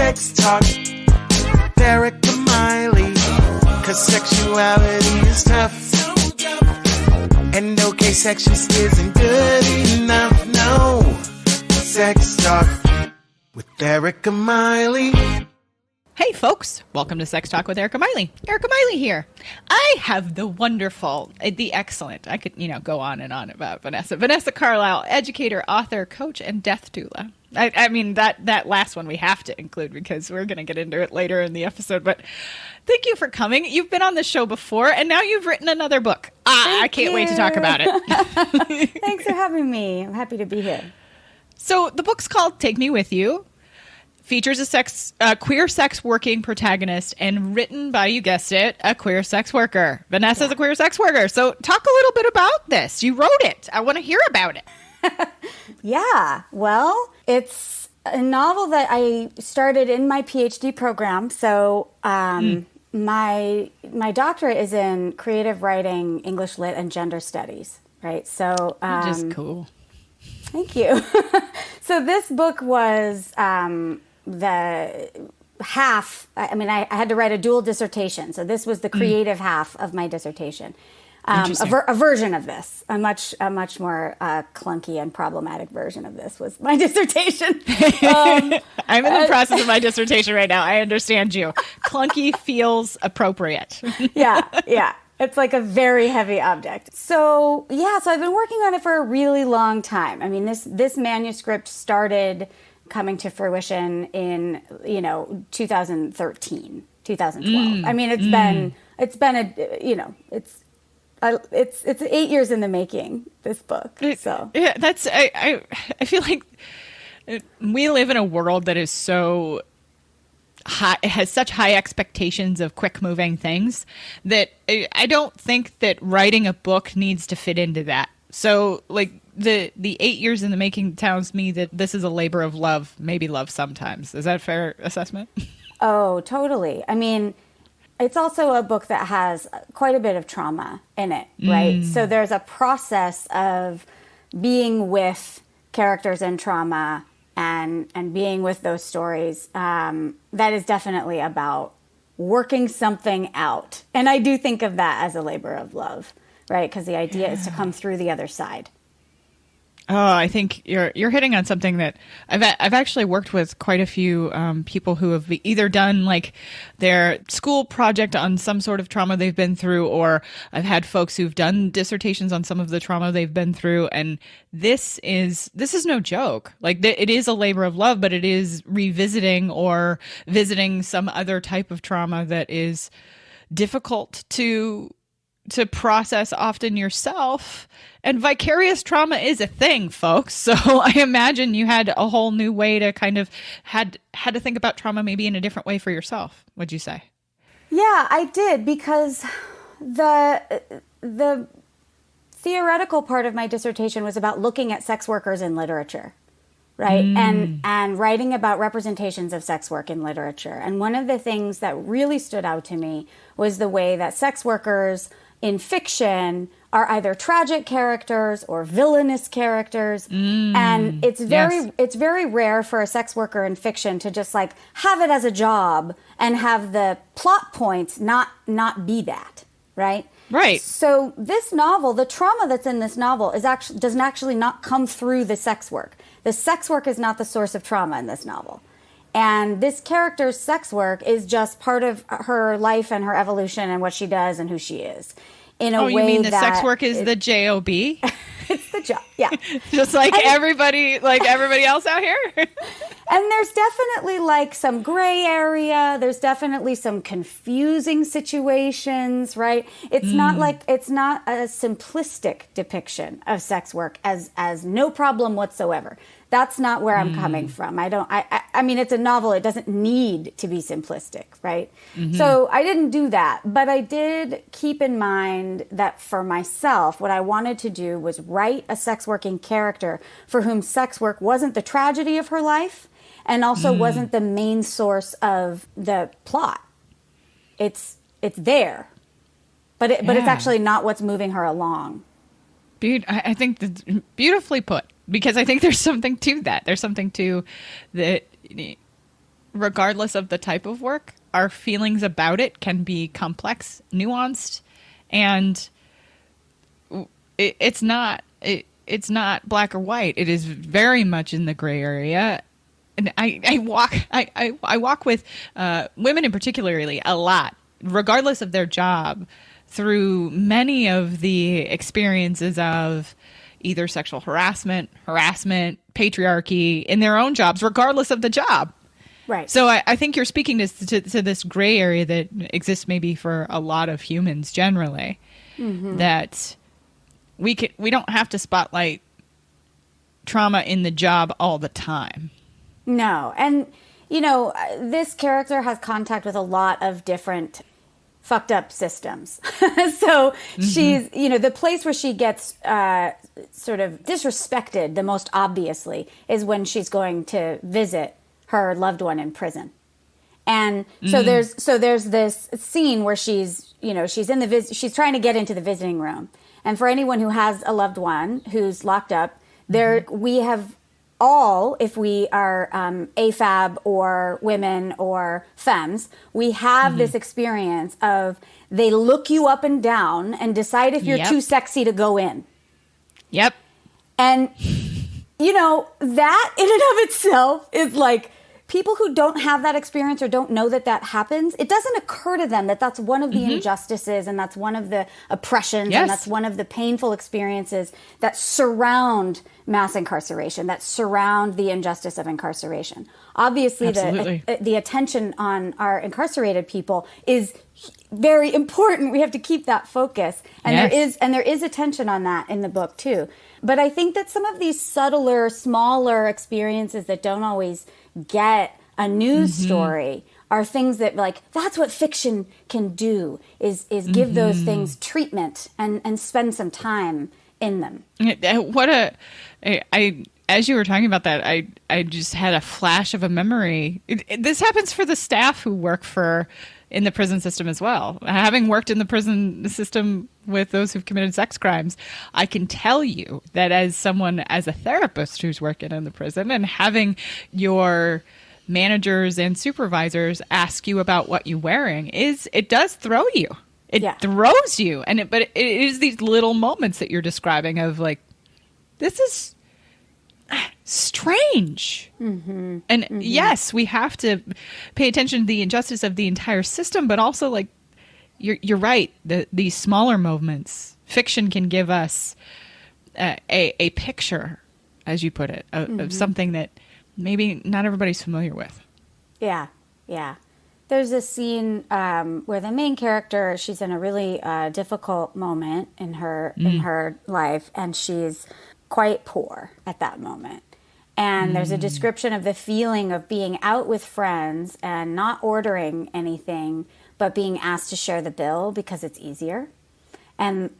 Sex Talk with Erica Miley. 'Cause sexuality is tough. And okay, sex just isn't good enough. No. Sex Talk with Erica Miley. Hey folks, welcome to Sex Talk with Erica Miley. Erica Miley here. I have the wonderful, the excellent, I could, go on and on about Vanessa. Vanessa Carlile, educator, author, coach, and death doula. I mean, that last one we have to include because we're going to get into it later in the episode. But thank you for coming. You've been on the show before, and now you've written another book. I can't wait to talk about it. Thanks for having me. I'm happy to be here. So the book's called Take Me With You. Features a queer sex working protagonist and written by, you guessed it, a queer sex worker. Vanessa's a queer sex worker. So talk a little bit about this. You wrote it. I want to hear about it. Yeah. Well, it's a novel that I started in my PhD program. So my doctorate is in creative writing, English lit, and gender studies. Right. So just cool. Thank you. So this book was the half. I had to write a dual dissertation. So this was the creative half of my dissertation. A version of this, a much more clunky and problematic version of this was my dissertation. I'm in the process of my dissertation right now. I understand you. Clunky feels appropriate. Yeah. It's like a very heavy object. So I've been working on it for a really long time. I mean, this manuscript started coming to fruition in 2013, 2012. I mean, it's it's 8 years in the making, this book. So yeah, I feel like we live in a world that is so high, it has such high expectations of quick moving things that I don't think that writing a book needs to fit into that. So like the 8 years in the making tells me that this is a labor of love, maybe love sometimes. Is that a fair assessment? Oh, totally. I mean, it's also a book that has quite a bit of trauma in it, right? So there's a process of being with characters in trauma and being with those stories that is definitely about working something out. And I do think of that as a labor of love, right? Because the idea is to come through the other side. Oh, I think you're hitting on something that I've actually worked with quite a few people who have either done like their school project on some sort of trauma they've been through, or I've had folks who've done dissertations on some of the trauma they've been through. And this is no joke. Like it is a labor of love, but it is revisiting or visiting some other type of trauma that is difficult to process often yourself. And vicarious trauma is a thing, folks. So I imagine you had a whole new way to kind of had to think about trauma maybe in a different way for yourself. What'd you say? Yeah, I did, because the theoretical part of my dissertation was about looking at sex workers in literature, right? And writing about representations of sex work in literature. And one of the things that really stood out to me was the way that sex workers in fiction are either tragic characters or villainous characters. And it's very rare for a sex worker in fiction to just like have it as a job and have the plot points not be that, right? Right. So this novel, the trauma that's in this novel doesn't actually not come through the sex work. The sex work is not the source of trauma in this novel. And this character's sex work is just part of her life and her evolution and what she does and who she is. In a way you mean the that sex work is the job? It's the job, yeah. Just like everybody else out here. And there's definitely like some gray area. There's definitely some confusing situations, right? It's not a simplistic depiction of sex work as no problem whatsoever. That's not where I'm coming from. I mean, it's a novel. It doesn't need to be simplistic, right? So I didn't do that, but I did keep in mind that for myself, what I wanted to do was write a sex working character for whom sex work wasn't the tragedy of her life and also wasn't the main source of the plot. It's there, but it's actually not what's moving her along. I think that's beautifully put, because I think there's something to that. There's something to that. regardless of the type of work, our feelings about it can be complex, nuanced, and it's not black or white. It is very much in the gray area. And I walk with women in particularly a lot, regardless of their job, through many of the experiences of either sexual harassment, patriarchy in their own jobs, regardless of the job. Right. So I think you're speaking to this gray area that exists maybe for a lot of humans generally, that we don't have to spotlight trauma in the job all the time. No. And, you know, this character has contact with a lot of different fucked up systems. So she's, you know, the place where she gets sort of disrespected the most obviously is when she's going to visit her loved one in prison. And so there's this scene where she's, you know, she's she's trying to get into the visiting room. And for anyone who has a loved one who's locked up, we have all, if we are AFAB or women or femmes, we have this experience of they look you up and down and decide if you're too sexy to go in. Yep. And, you know, that in and of itself is like, people who don't have that experience or don't know that that happens, it doesn't occur to them that that's one of the injustices and that's one of the oppressions and that's one of the painful experiences that surround mass incarceration, that surround the injustice of incarceration. Obviously, the attention on our incarcerated people is very important. We have to keep that focus. And there is attention on that in the book too. But I think that some of these subtler, smaller experiences that don't always get a news story are things that, like, that's what fiction can do, is give those things treatment and spend some time in them. As you were talking about that, I just had a flash of a memory. This happens for the staff who work in the prison system as well. Having worked in the prison system with those who've committed sex crimes, I can tell you that as a therapist who's working in the prison and having your managers and supervisors ask you about what you're wearing, it does throw you. It throws you. But it is these little moments that you're describing of like, this is strange. And yes, we have to pay attention to the injustice of the entire system, but also, like, you're right, these smaller moments, fiction can give us a picture, as you put it, of something that maybe not everybody's familiar with. Yeah There's a scene where the main character, she's in a really difficult moment in her life, and she's quite poor at that moment. And there's a description of the feeling of being out with friends and not ordering anything, but being asked to share the bill because it's easier. And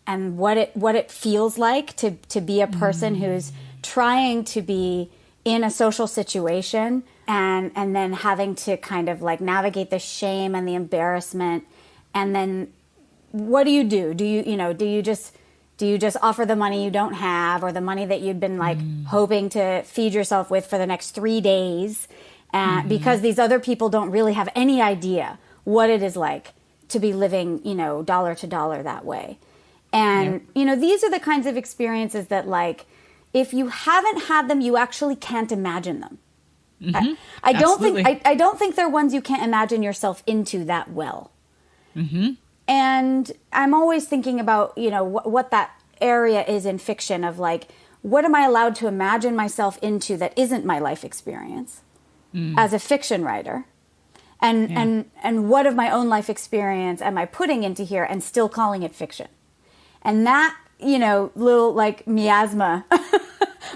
what it feels like to be a person who's trying to be in a social situation and then having to kind of like navigate the shame and the embarrassment. And then what do? Do you just offer the money you don't have, or the money that you'd been like hoping to feed yourself with for the next 3 days? Because these other people don't really have any idea what it is like to be living, dollar to dollar that way. And, these are the kinds of experiences that, like, if you haven't had them, you actually can't imagine them. I don't think they're ones you can't imagine yourself into that well. And I'm always thinking about, what that area is in fiction of, like, what am I allowed to imagine myself into that isn't my life experience as a fiction writer? And what of my own life experience am I putting into here and still calling it fiction? And that, little like miasma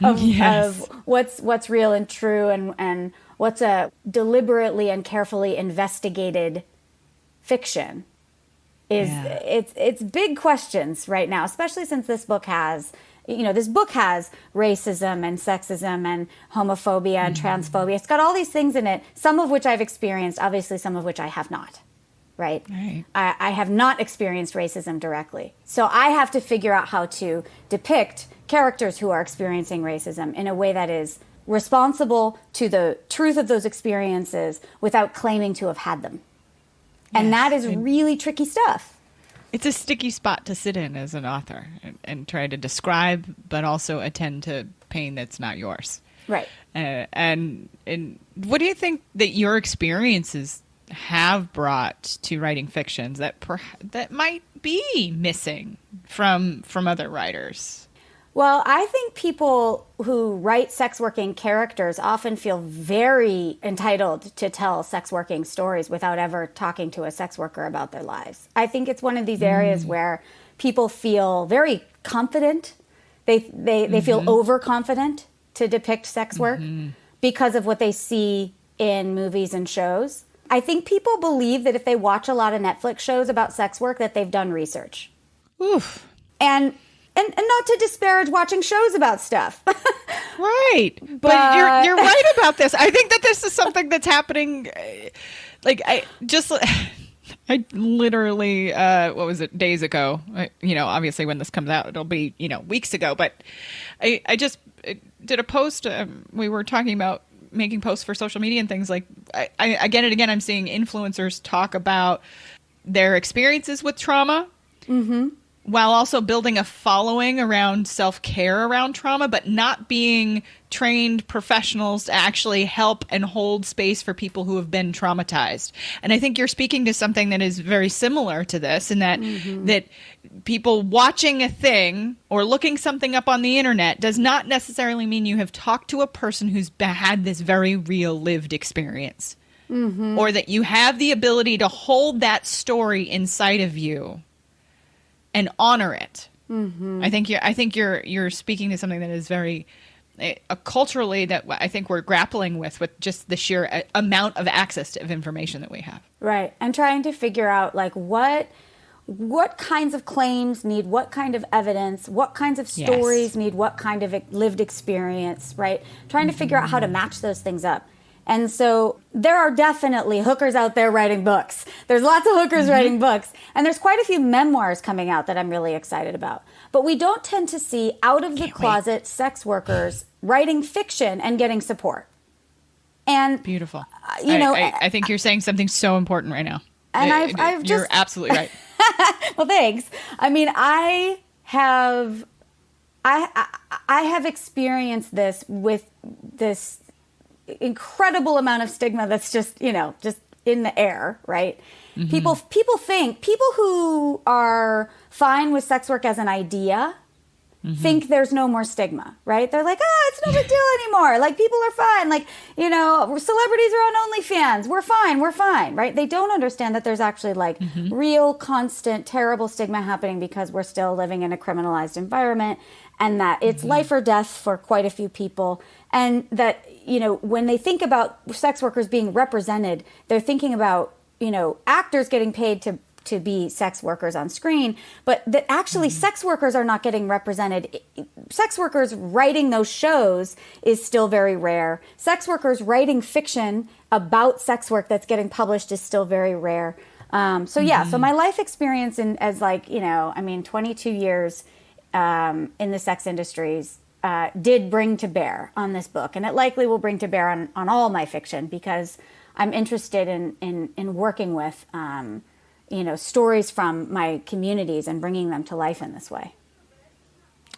of what's real and true and what's a deliberately and carefully investigated fiction is it's big questions right now, especially since this book has racism and sexism and homophobia and transphobia. It's got all these things in it, some of which I've experienced, obviously some of which I have not. Right. I have not experienced racism directly. So I have to figure out how to depict characters who are experiencing racism in a way that is responsible to the truth of those experiences without claiming to have had them. And that is really tricky stuff. It's a sticky spot to sit in as an author and try to describe, but also attend to pain that's not yours. Right. And what do you think that your experiences have brought to writing fictions that might be missing from other writers? Well, I think people who write sex working characters often feel very entitled to tell sex working stories without ever talking to a sex worker about their lives. I think it's one of these areas where people feel very confident. They feel overconfident to depict sex work because of what they see in movies and shows. I think people believe that if they watch a lot of Netflix shows about sex work, that they've done research. Oof. And not to disparage watching shows about stuff. Right. But you're right about this. I think that this is something that's happening. Like, I literally, what was it, days ago, obviously when this comes out, it'll be, weeks ago. But I just did a post. We were talking about making posts for social media and things like, again and again, I'm seeing influencers talk about their experiences with trauma. Mm-hmm. While also building a following around self-care around trauma, but not being trained professionals to actually help and hold space for people who have been traumatized. And I think you're speaking to something that is very similar to this, in that that people watching a thing or looking something up on the internet does not necessarily mean you have talked to a person who's had this very real lived experience. Or that you have the ability to hold that story inside of you and honor it. I think you're speaking to something that is very culturally that I think we're grappling with just the sheer amount of access to information that we have. Right, and trying to figure out like what kinds of claims need what kind of evidence, what kinds of stories need what kind of lived experience. Right, trying to figure out how to match those things up. And so there are definitely hookers out there writing books. There's lots of hookers writing books. And there's quite a few memoirs coming out that I'm really excited about. But we don't tend to see out-of-the-closet sex workers writing fiction and getting support. And beautiful. I think you're saying something so important right now. And you're absolutely right. Well, thanks. I mean, I have experienced this with this incredible amount of stigma that's just in the air, right? People who are fine with sex work as an idea think there's no more stigma, right? They're like, it's no big deal anymore. Like, people are fine. Like, celebrities are on OnlyFans. We're fine, right? They don't understand that there's actually like real, constant, terrible stigma happening because we're still living in a criminalized environment, and that it's life or death for quite a few people. And that, when they think about sex workers being represented, they're thinking about, actors getting paid to be sex workers on screen, but that actually sex workers are not getting represented. Sex workers writing those shows is still very rare. Sex workers writing fiction about sex work that's getting published is still very rare. So my life experience as 22 years in the sex industries did bring to bear on this book. And it likely will bring to bear on all my fiction, because I'm interested in working with stories from my communities and bringing them to life in this way.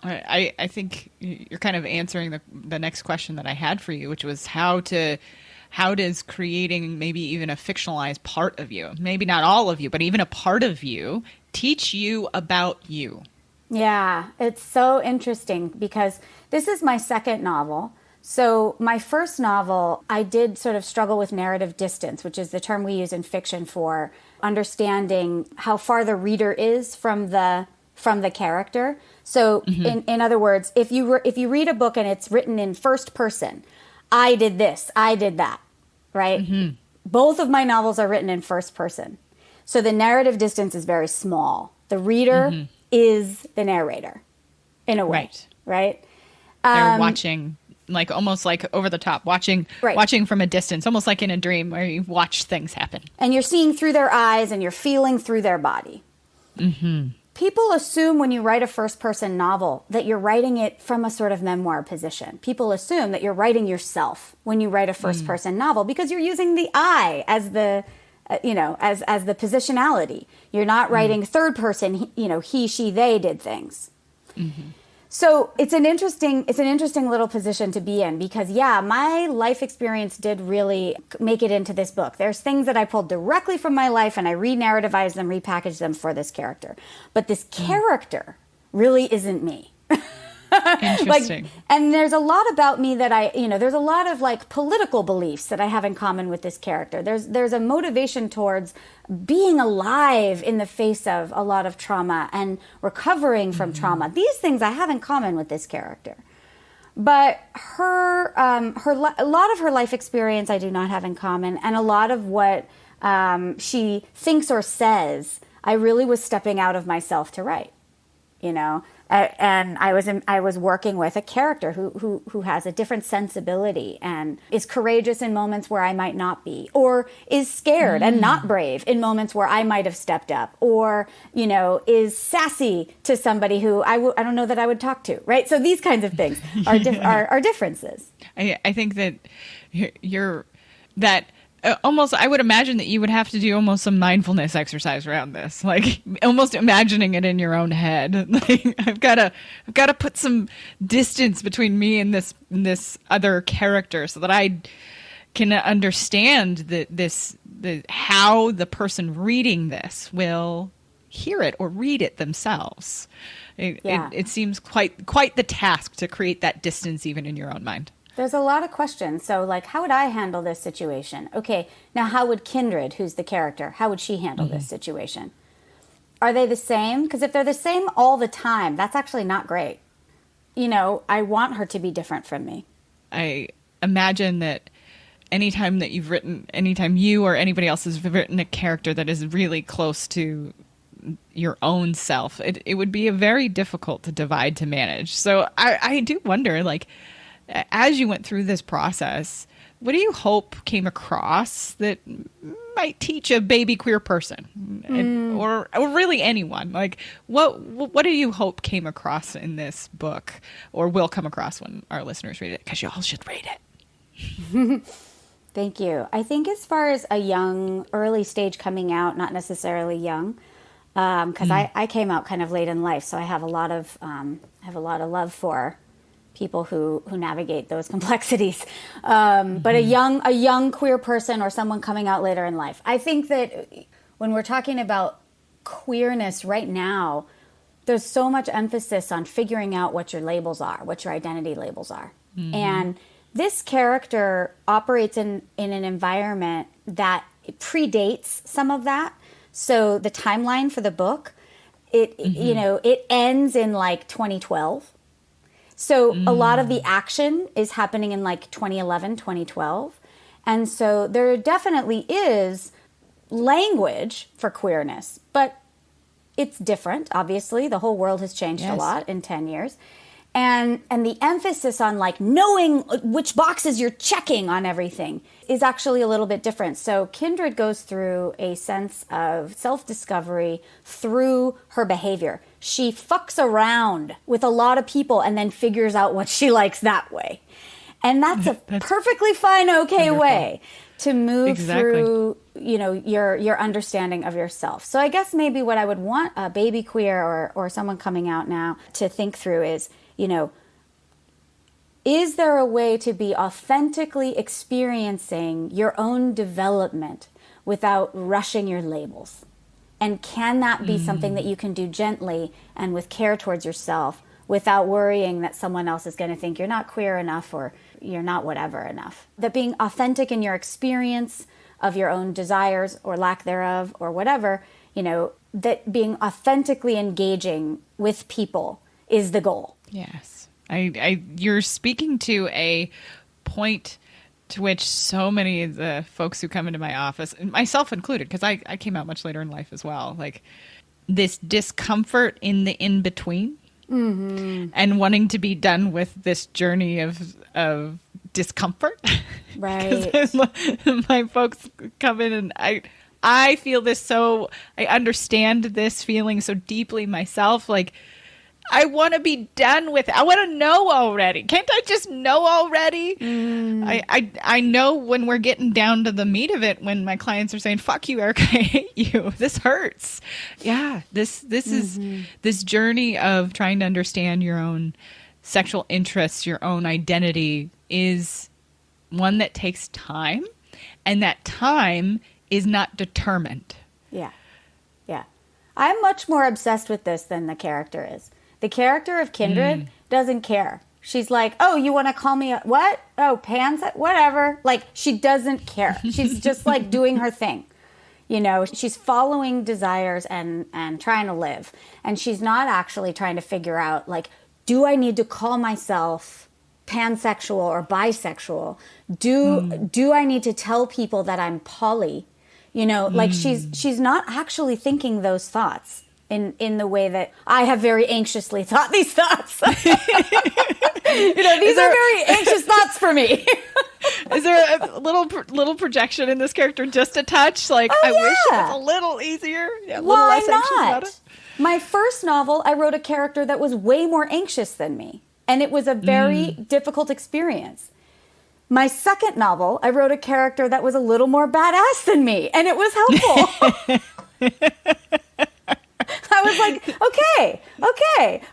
I think you're kind of answering the next question that I had for you, which was how does creating maybe even a fictionalized part of you, maybe not all of you, but even a part of you, teach you about you? Yeah, it's so interesting because this is my second novel. So my first novel, I did sort of struggle with narrative distance, which is the term we use in fiction for understanding how far the reader is from the character. So in other words, if you read a book and it's written in first person, I did this, I did that, right? Both of my novels are written in first person. So the narrative distance is very small. The reader is the narrator in a way, right? They're watching, like almost like over the top, watching from a distance, almost like in a dream where you watch things happen. And you're seeing through their eyes and you're feeling through their body. People assume when you write a first-person novel that you're writing it from a sort of memoir position. People assume that you're writing yourself when you write a first-person novel because you're using the I as the, as the positionality. You're not writing third person. He, she, they did things. Mm-hmm. So it's an interesting little position to be in because, my life experience did really make it into this book. There's things that I pulled directly from my life and I re-narrativized them, repackaged them for this character. But this character really isn't me. Interesting. And there's a lot about me that there's a lot of like political beliefs that I have in common with this character. There's a motivation towards being alive in the face of a lot of trauma and recovering from trauma. These things I have in common with this character. But a lot of her life experience I do not have in common, and a lot of what she thinks or says, I really was stepping out of myself to write. And I was working with a character who has a different sensibility and is courageous in moments where I might not be, or is scared and not brave in moments where I might have stepped up, or is sassy to somebody who I don't know that I would talk to, right? So these kinds of things are differences. I think that you're that. Almost, I would imagine that you would have to do almost some mindfulness exercise around this, like almost imagining it in your own head. Like I've got to put some distance between me and this other character, so that I can understand how the person reading this will hear it or read it themselves. It seems quite the task to create that distance even in your own mind. There's a lot of questions. So, like, how would I handle this situation? Okay, now how would Kindred, who's the character, how would she handle this situation? Are they the same? Because if they're the same all the time, that's actually not great. I want her to be different from me. I imagine that anytime you or anybody else has written a character that is really close to your own self, it would be a very difficult to divide to manage. So I do wonder, like, as you went through this process, what do you hope came across that might teach a baby queer person, or really anyone? Like, what do you hope came across in this book, or will come across when our listeners read it? Because you all should read it. Thank you. I think as far as a young, early stage coming out, not necessarily young, because I came out kind of late in life, so I have a lot of love for people who navigate those complexities. But a young queer person or someone coming out later in life. I think that when we're talking about queerness right now, there's so much emphasis on figuring out what your labels are, what your identity labels are. Mm-hmm. And this character operates in an environment that predates some of that. So the timeline for the book, it ends in like 2012. So a lot of the action is happening in like 2011, 2012. And so there definitely is language for queerness, but it's different, obviously. The whole world has changed a lot in 10 years. And the emphasis on like knowing which boxes you're checking on everything is actually a little bit different. So Kindred goes through a sense of self-discovery through her behavior. She fucks around with a lot of people and then figures out what she likes that way. And that's perfectly fine, okay wonderful way to move through, your understanding of yourself. So I guess maybe what I would want a baby queer or someone coming out now to think through is, is there a way to be authentically experiencing your own development without rushing your labels? And can that be something that you can do gently and with care towards yourself without worrying that someone else is going to think you're not queer enough or you're not whatever enough? That being authentic in your experience of your own desires or lack thereof or whatever, that being authentically engaging with people is the goal. Yes. You're speaking to a point to which so many of the folks who come into my office, myself included, because I came out much later in life as well, like this discomfort in the in-between and wanting to be done with this journey of discomfort. Right. My folks come in and I feel this so, I understand this feeling so deeply myself. Like, I want to be done with it. I want to know already. Can't I just know already? I know when we're getting down to the meat of it, when my clients are saying, fuck you, Erica, I hate you. This hurts. Yeah, this is this journey of trying to understand your own sexual interests, your own identity is one that takes time. And that time is not determined. Yeah. Yeah. I'm much more obsessed with this than the character is. The character of Kindred doesn't care. She's like, oh, you want to call me what? Oh, pants? Whatever. Like, she doesn't care. She's just like doing her thing. You know, she's following desires and trying to live. And she's not actually trying to figure out, like, do I need to call myself pansexual or bisexual? Do I need to tell people that I'm poly? You know, like she's not actually thinking those thoughts in the way that I have very anxiously thought these thoughts. You know, these are very anxious thoughts for me. Is there a little projection in this character, just a touch? Like, I wish it was a little easier, a little less anxious about it. My first novel, I wrote a character that was way more anxious than me. And it was a very difficult experience. My second novel, I wrote a character that was a little more badass than me. And it was helpful. I was like, okay,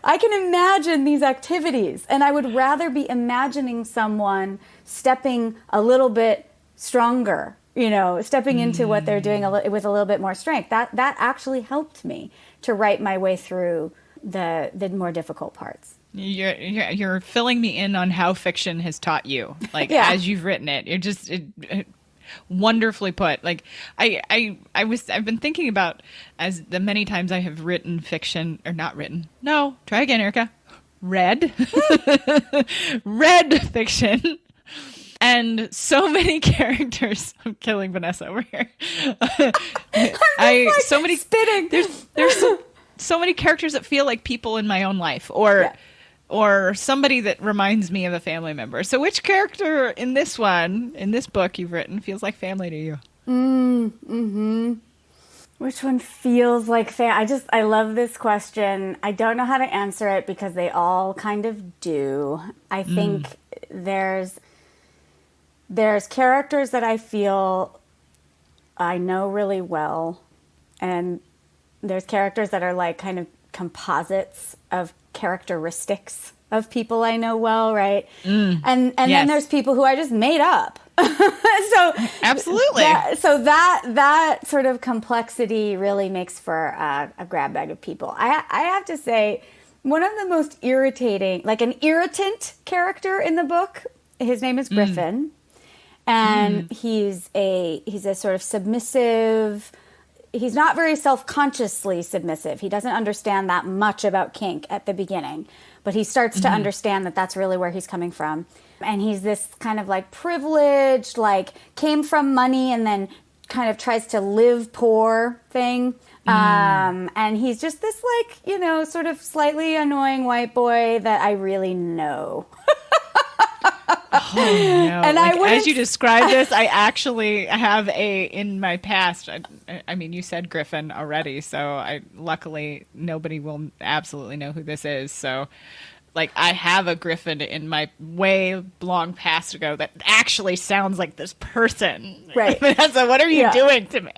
I can imagine these activities. And I would rather be imagining someone stepping a little bit stronger, you know, stepping into what they're doing with a little bit more strength. That actually helped me to write my way through the more difficult parts. You're filling me in on how fiction has taught you, like as you've written it. You're just wonderfully put. Like I've been thinking about as the many times I have written fiction or not written. No, try again, Erica. Read fiction. And so many characters. I'm killing Vanessa over here. So many spitting. There's so many characters that feel like people in my own life, or somebody that reminds me of a family member. So which character in this book you've written feels like family to you? Which one feels like family? I love this question. I don't know how to answer it because they all kind of do. I think there's characters that I feel I know really well, and there's characters that are like kind of composites of characteristics of people I know well, right? And then there's people who I just made up. So absolutely. That sort of complexity really makes for a grab bag of people. I have to say, one of the most irritating, like an irritant character in the book, his name is Griffin. And he's a sort of submissive. He's not very self-consciously submissive. He doesn't understand that much about kink at the beginning, but he starts to understand that that's really where he's coming from. And he's this kind of like privileged, like came from money and then kind of tries to live poor thing. And he's just this like, you know, sort of slightly annoying white boy that I really know. Oh, no. And like, as you describe this, I actually have in my past, I mean, you said Griffin already, so luckily nobody will absolutely know who this is. So like I have a Griffin in my way long past ago that actually sounds like this person. Right. So what are you doing to me?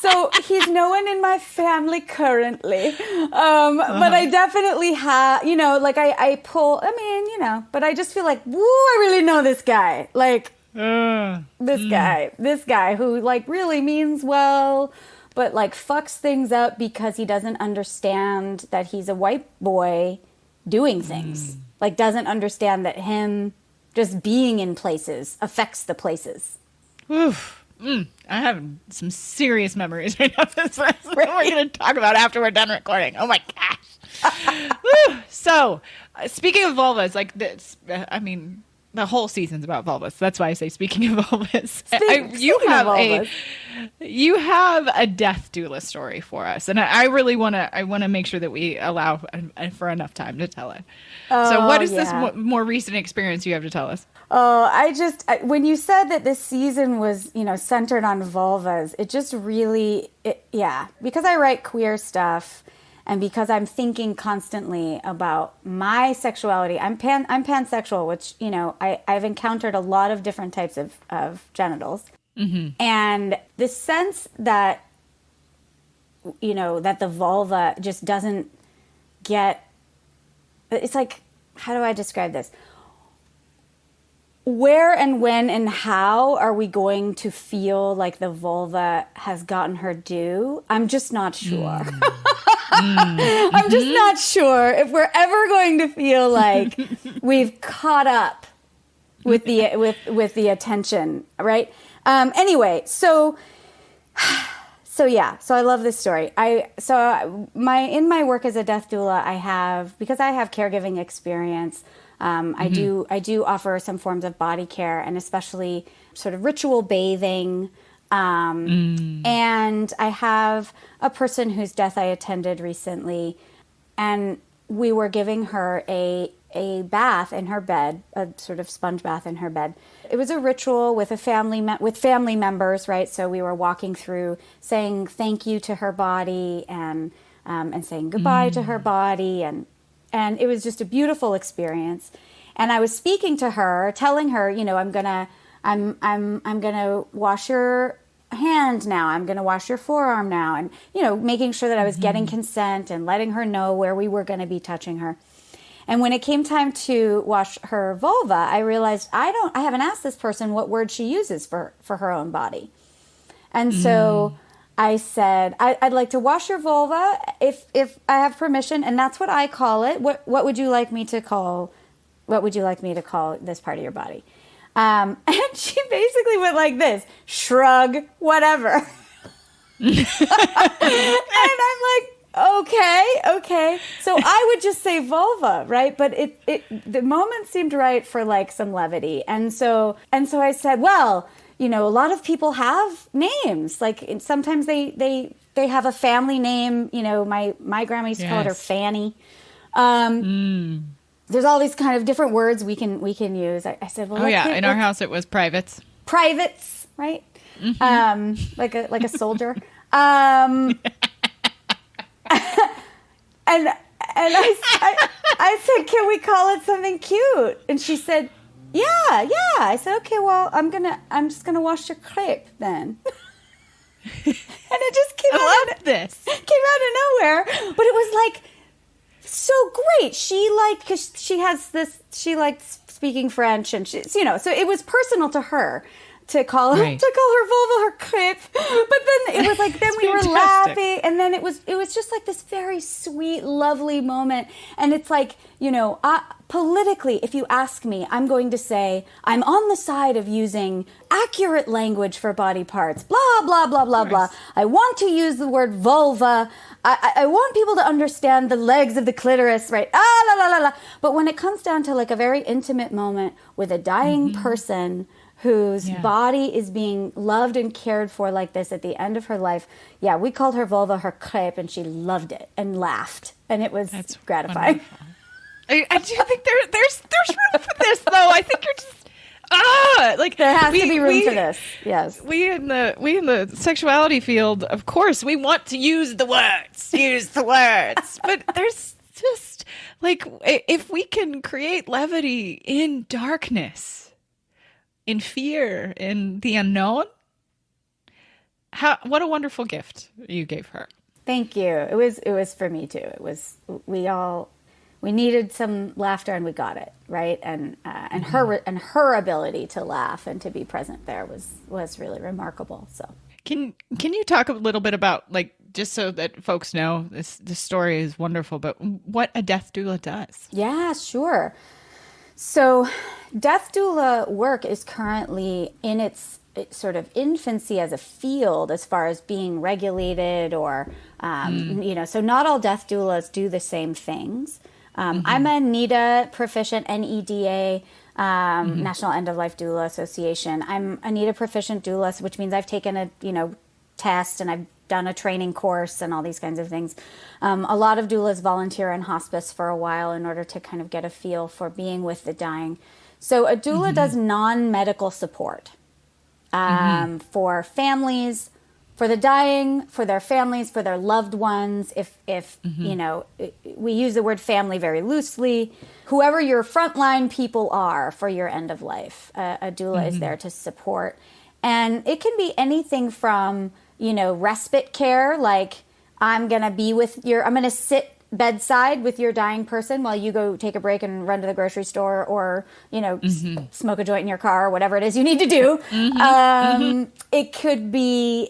So he's no one in my family currently. But I definitely have, you know, like I pull, I mean, you know, but I just feel like, woo, I really know this guy. Like this guy who like really means well, but like fucks things up because he doesn't understand that he's a white boy doing things. Like doesn't understand that him just being in places affects the places. Oof. I have some serious memories right now. That's what we're going to talk about after we're done recording. Oh my gosh. So, speaking of vulvas, like this, I mean, the whole season's about vulvas. That's why I say speaking of vulvas. You have a death doula story for us, and I really want to make sure that we allow for enough time to tell it. So what is this more recent experience you have to tell us? Oh, when you said that this season was, centered on vulvas, it just really, because I write queer stuff and because I'm thinking constantly about my sexuality. I'm pansexual, which, I've encountered a lot of different types of genitals. Mm-hmm. And the sense that, that the vulva just doesn't get, it's like, how do I describe this? Where and when and how are we going to feel like the vulva has gotten her due? I'm just not sure. I'm just not sure if we're ever going to feel like we've caught up with the attention, right? Anyway, so I love this story. In my work as a death doula, because I have caregiving experience. I do offer some forms of body care and especially sort of ritual bathing. And I have a person whose death I attended recently, and we were giving her a bath in her bed, a sort of sponge bath in her bed. It was a ritual with family members, right? So we were walking through saying thank you to her body and saying goodbye to her body, and it was just a beautiful experience. And I was speaking to her, telling her, I'm gonna wash your hand now. I'm gonna wash your forearm now, and making sure that I was getting consent and letting her know where we were going to be touching her. And when it came time to wash her vulva, I realized I haven't asked this person what word she uses for her own body, and so. I said, I'd like to wash your vulva if I have permission, and that's what I call it. What would you like me to call? What would you like me to call this part of your body? And she basically went like this: shrug, whatever. And I'm like, okay. So I would just say vulva, right? But the moment seemed right for like some levity, and so I said, well. A lot of people have names. Like sometimes they have a family name. My grandma used to call her Fanny. There's all these kind of different words we can use. I said, well, in our house it was privates. Privates, right? Mm-hmm. Like a soldier. And I said, can we call it something cute? And she said, yeah. I said, okay, well, I'm just gonna wash your crepe then. And it just came out of nowhere. But it was like so great. Cause she likes speaking French, and so it was personal to her to call her vulva her crepe. But then it was like, then we were laughing, and then it was just like this very sweet, lovely moment. And it's like, politically, if you ask me, I'm going to say I'm on the side of using accurate language for body parts. Blah, blah, blah, blah, blah. I want to use the word vulva. I want people to understand the legs of the clitoris, right? La, la, la, la. But when it comes down to like a very intimate moment with a dying person whose body is being loved and cared for like this at the end of her life. Yeah, we called her vulva her crepe, and she loved it and laughed, and it was gratifying. I do think there's room for this, though. I think you're just there has to be room for this. Yes, we in the sexuality field, of course, we want to use the words, but there's just like, if we can create levity in darkness, in fear, in the unknown, what a wonderful gift you gave her. Thank you. It was for me too. It was, we needed some laughter, and we got it, right? And her ability to laugh and to be present there was really remarkable. So can you talk a little bit about, like, just so that folks know, this story is wonderful, but what a death doula does? Yeah, sure. So death doula work is currently in its sort of infancy as a field as far as being regulated or, so not all death doulas do the same things. I'm a NEDA proficient, NEDA National End of Life Doula Association. I'm a NEDA proficient doula, which means I've taken a test and I've done a training course and all these kinds of things. A lot of doulas volunteer in hospice for a while in order to kind of get a feel for being with the dying. So a doula does non-medical support for families, for the dying, for their families, for their loved ones. If we use the word family very loosely, whoever your frontline people are for your end of life, a doula is there to support. And it can be anything from, respite care, like I'm going to sit bedside with your dying person while you go take a break and run to the grocery store or, smoke a joint in your car or whatever it is you need to do. It could be,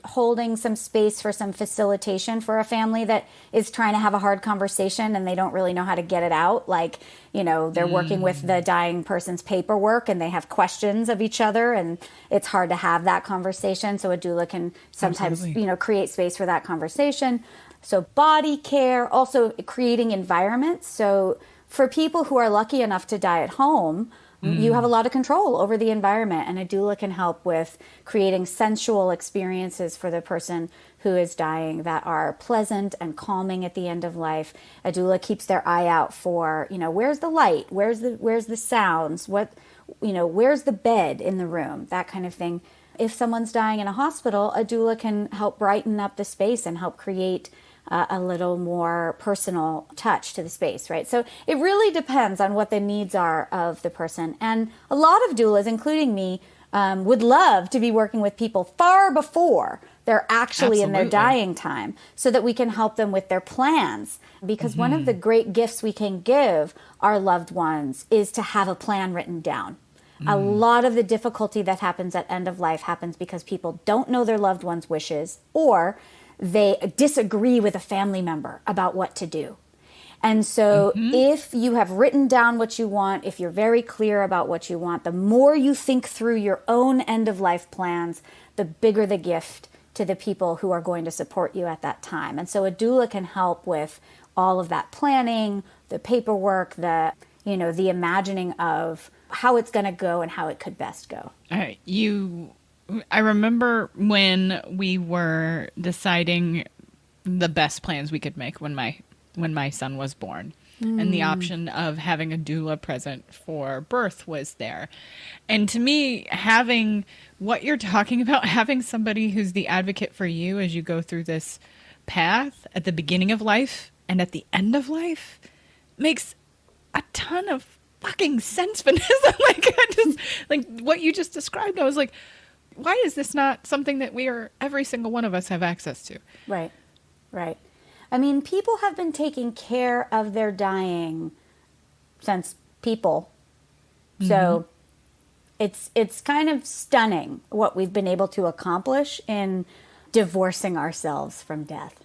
holding some space for some facilitation for a family that is trying to have a hard conversation and they don't really know how to get it out. Like, they're working with the dying person's paperwork and they have questions of each other and it's hard to have that conversation. So a doula can sometimes, create space for that conversation. So body care, also creating environments. So for people who are lucky enough to die at home, you have a lot of control over the environment, and a doula can help with creating sensual experiences for the person who is dying that are pleasant and calming at the end of life. A doula keeps their eye out for, where's the light? Where's the sounds? Where's the bed in the room? That kind of thing. If someone's dying in a hospital, a doula can help brighten up the space and help create a little more personal touch to the space, right? So it really depends on what the needs are of the person. And a lot of doulas, including me, would love to be working with people far before they're actually in their dying time so that we can help them with their plans. Because one of the great gifts we can give our loved ones is to have a plan written down. A lot of the difficulty that happens at end of life happens because people don't know their loved one's wishes, or they disagree with a family member about what to do. And so if you have written down what you want, if you're very clear about what you want, the more you think through your own end of life plans, the bigger the gift to the people who are going to support you at that time. And so a doula can help with all of that planning, the paperwork, the imagining of how it's going to go and how it could best go. I remember when we were deciding the best plans we could make when my son was born, and the option of having a doula present for birth was there. And to me, having what you're talking about, having somebody who's the advocate for you as you go through this path at the beginning of life and at the end of life makes a ton of fucking sense, Vanessa. Like what you just described, I was like, why is this not something that every single one of us have access to? Right. I mean, people have been taking care of their dying since people. So it's kind of stunning what we've been able to accomplish in divorcing ourselves from death,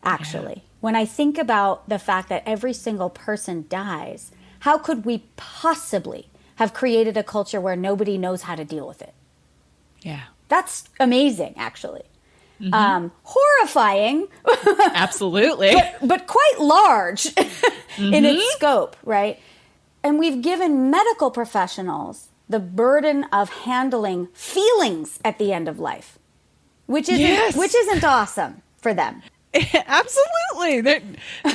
actually. Yeah. When I think about the fact that every single person dies, how could we possibly have created a culture where nobody knows how to deal with it? Yeah. That's amazing, actually. Horrifying. Absolutely. but quite large in its scope, right? And we've given medical professionals the burden of handling feelings at the end of life, which isn't awesome for them. Absolutely. They're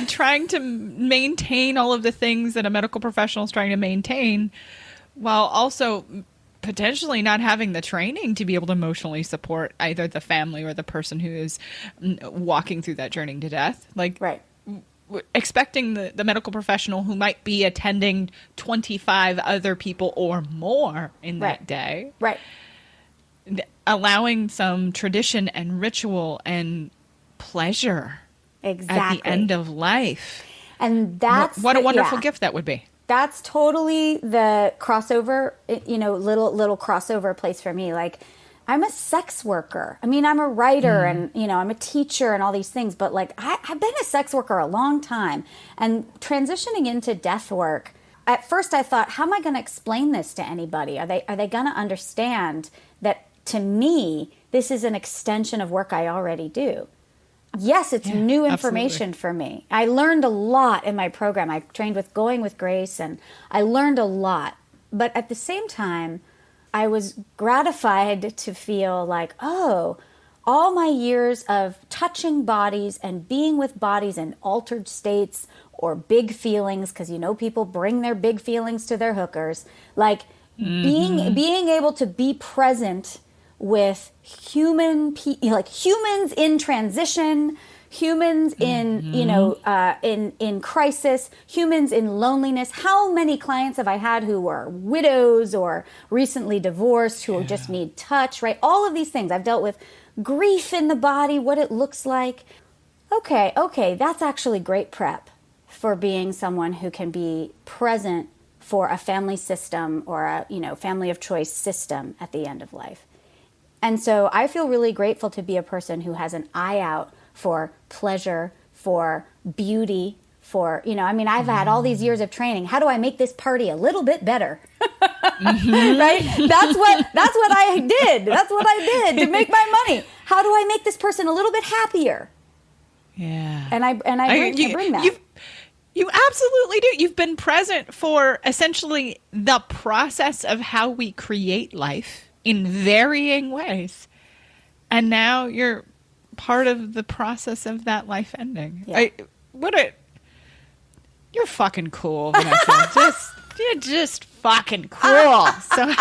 trying to maintain all of the things that a medical professional is trying to maintain, while also potentially not having the training to be able to emotionally support either the family or the person who is walking through that journey to death. Like, right. Expecting the medical professional who might be attending 25 other people or more in that day. Right. Allowing some tradition and ritual and pleasure at the end of life. And that's what a wonderful gift that would be. That's totally the crossover, little crossover place for me. Like, I'm a sex worker. I mean, I'm a writer and, I'm a teacher and all these things. But, like, I've been a sex worker a long time. And transitioning into death work, at first I thought, how am I going to explain this to anybody? Are they going to understand that, to me, this is an extension of work I already do? yes, it's new information for me. I learned a lot in my program. I trained with Going with Grace, and I learned a lot. But at the same time, I was gratified to feel like, oh, all my years of touching bodies and being with bodies in altered states or big feelings, because people bring their big feelings to their hookers, like being able to be present with humans in transition, humans in in crisis, humans in loneliness. How many clients have I had who are widows or recently divorced who just need touch, right? All of these things. I've dealt with grief in the body, what it looks like. Okay, that's actually great prep for being someone who can be present for a family system or a family of choice system at the end of life. And so I feel really grateful to be a person who has an eye out for pleasure, for beauty, for, I've had all these years of training. How do I make this party a little bit better? Right? That's what I did. That's what I did to make my money. How do I make this person a little bit happier? Yeah. And I bring that. You absolutely do. You've been present for essentially the process of how we create life in varying ways. And now you're part of the process of that life ending. Yeah. You're fucking cool, Vanessa. You're just fucking cool. So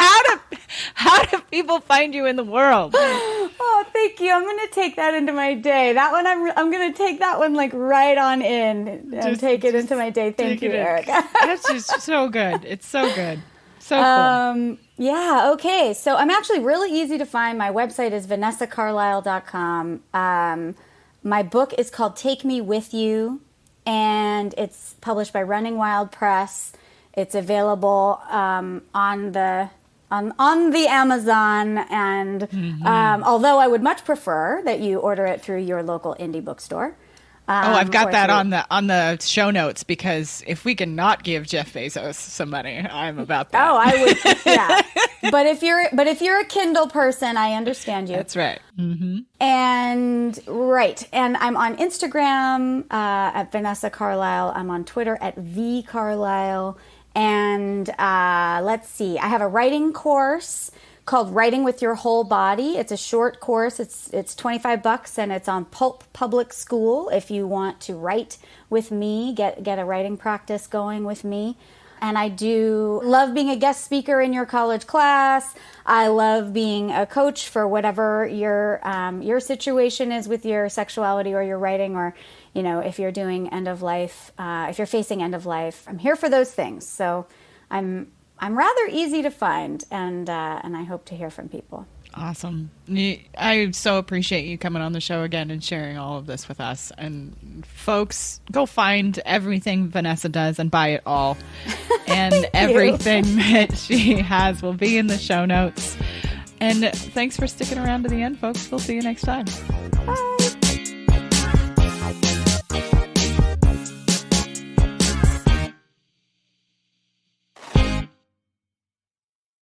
how do people find you in the world? Oh, thank you. I'm going to take that into my day. That one, I'm going to take that one like right on in and take it into my day. Thank you, Eric. That's just so good. It's so good. So cool. Yeah. Okay. So I'm actually really easy to find. My website is vanessacarlile.com. My book is called Take Me With You, and it's published by Running Wild Press. It's available on the Amazon, and although I would much prefer that you order it through your local indie bookstore. I've got that on the show notes, because if we can not give Jeff Bezos some money, I'm about that. Oh, I would. Yeah. But if you're a Kindle person, I understand you. That's right. Mm-hmm. And I'm on Instagram at Vanessa Carlile. I'm on Twitter at @vcarlile. And let's see, I have a writing course called Writing with Your Whole Body. It's a short course. It's $25, and it's on Pulp Public School. If you want to write with me, get a writing practice going with me. And I do love being a guest speaker in your college class. I love being a coach for whatever your situation is with your sexuality or your writing, or if you're doing end of life, if you're facing end of life. I'm here for those things. So I'm rather easy to find, and I hope to hear from people. Awesome. I so appreciate you coming on the show again and sharing all of this with us. And folks, go find everything Vanessa does and buy it all. And everything that she has will be in the show notes. And thanks for sticking around to the end, folks. We'll see you next time. Bye.